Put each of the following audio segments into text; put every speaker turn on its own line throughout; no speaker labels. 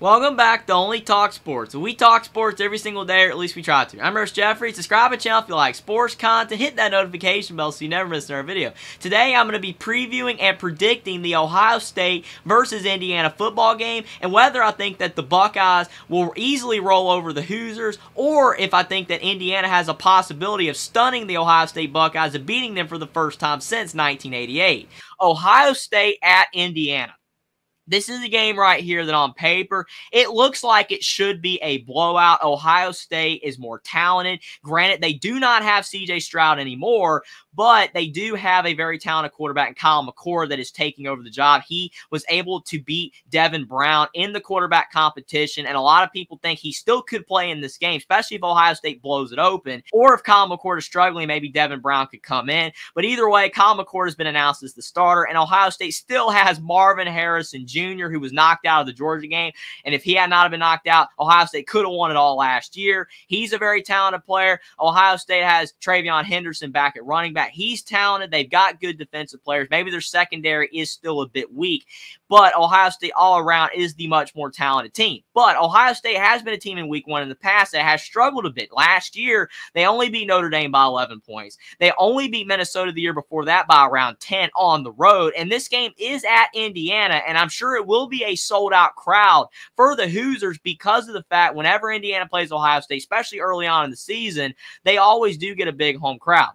Welcome back to Only Talk Sports. We talk sports every single day, or at least we try to. I'm Ross Jeffrey. Subscribe to the channel if you like sports content. Hit that notification bell so you never miss another video. Today, I'm going to be previewing and predicting the Ohio State versus Indiana football game and whether I think that the Buckeyes will easily roll over the Hoosiers or if I think that Indiana has a possibility of stunning the Ohio State Buckeyes and beating them for the first time since 1988. Ohio State at Indiana. This is a game right here that on paper, it looks like it should be a blowout. Ohio State is more talented. Granted, they do not have C.J. Stroud anymore, but they do have a very talented quarterback in Kyle McCord that is taking over the job. He was able to beat Tayven Brown in the quarterback competition, and a lot of people think he still could play in this game, especially if Ohio State blows it open, or if Kyle McCord is struggling, maybe Tayven Brown could come in. But either way, Kyle McCord has been announced as the starter, and Ohio State still has Marvin Harrison Jr., who was knocked out of the Georgia game, and if he had not been knocked out, Ohio State could have won it all last year. He's a very talented player. Ohio State has Tayven Henderson back at running back. He's talented. They've got good defensive players. Maybe their secondary is still a bit weak, but Ohio State all around is the much more talented team. But Ohio State has been a team in week one in the past that has struggled a bit. Last year, they only beat Notre Dame by 11 points. They only beat Minnesota the year before that by around 10 on the road, and this game is at Indiana, and I'm sure it will be a sold-out crowd for the Hoosiers because of the fact whenever Indiana plays Ohio State, especially early on in the season, they always do get a big home crowd.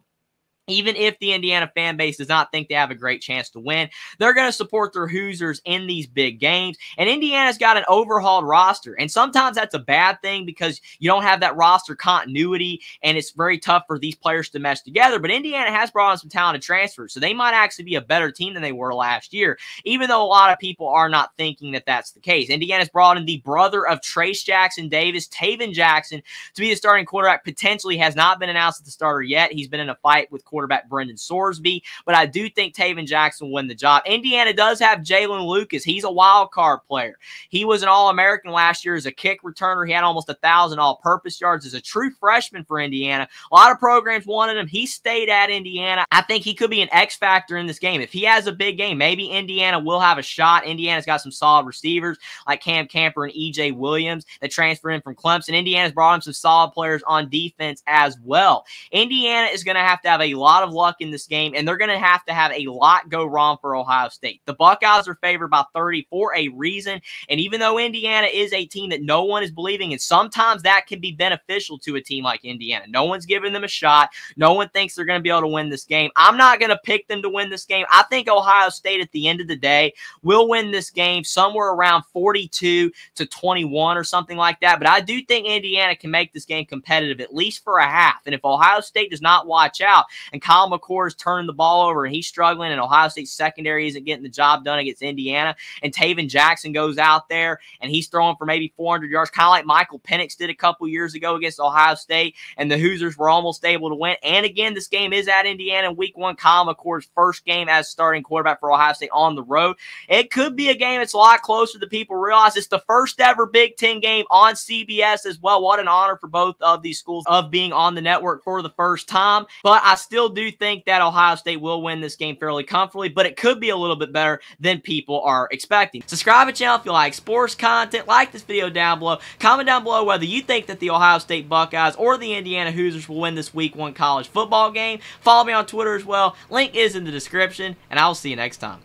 Even if the Indiana fan base does not think they have a great chance to win, they're going to support their Hoosiers in these big games. And Indiana's got an overhauled roster. And sometimes that's a bad thing because you don't have that roster continuity, and it's very tough for these players to mesh together. But Indiana has brought on some talented transfers, so they might actually be a better team than they were last year, even though a lot of people are not thinking that that's the case. Indiana's brought in the brother of Trace Jackson Davis, Tayven Jackson, to be the starting quarterback. Potentially has not been announced as the starter yet. He's been in a fight with quarterback Brendan Sorsby, but I do think Tayven Jackson will win the job. Indiana does have Jalen Lucas. He's a wild card player. He was an All-American last year as a kick returner. He had almost 1,000 all-purpose yards as a true freshman for Indiana. A lot of programs wanted him. He stayed at Indiana. I think he could be an X factor in this game. If he has a big game, maybe Indiana will have a shot. Indiana's got some solid receivers like Cam Camper and E.J. Williams that transferred in from Clemson. Indiana's brought him some solid players on defense as well. Indiana is going to have a lot of luck in this game, and they're going to have a lot go wrong for Ohio State. The Buckeyes are favored by 30 for a reason, and even though Indiana is a team that no one is believing in, sometimes that can be beneficial to a team like Indiana. No one's giving them a shot. No one thinks they're going to be able to win this game. I'm not going to pick them to win this game. I think Ohio State at the end of the day will win this game somewhere around 42-21 or something like that, but I do think Indiana can make this game competitive at least for a half, and if Ohio State does not watch out and Kyle McCord is turning the ball over and he's struggling and Ohio State's secondary isn't getting the job done against Indiana, and Tayven Jackson goes out there and he's throwing for maybe 400 yards, kind of like Michael Penix did a couple years ago against Ohio State, and the Hoosiers were almost able to win. And again, this game is at Indiana in week one, Kyle McCord's first game as starting quarterback for Ohio State on the road. It could be a game that's a lot closer than people realize. It's the first ever Big Ten game on CBS as well. What an honor for both of these schools of being on the network for the first time. But I still do think that Ohio State will win this game fairly comfortably, but it could be a little bit better than people are expecting. Subscribe to the channel if you like sports content. Like this video down below. Comment down below whether you think that the Ohio State Buckeyes or the Indiana Hoosiers will win this week one college football game. Follow me on Twitter as well. Link is in the description, and I will see you next time.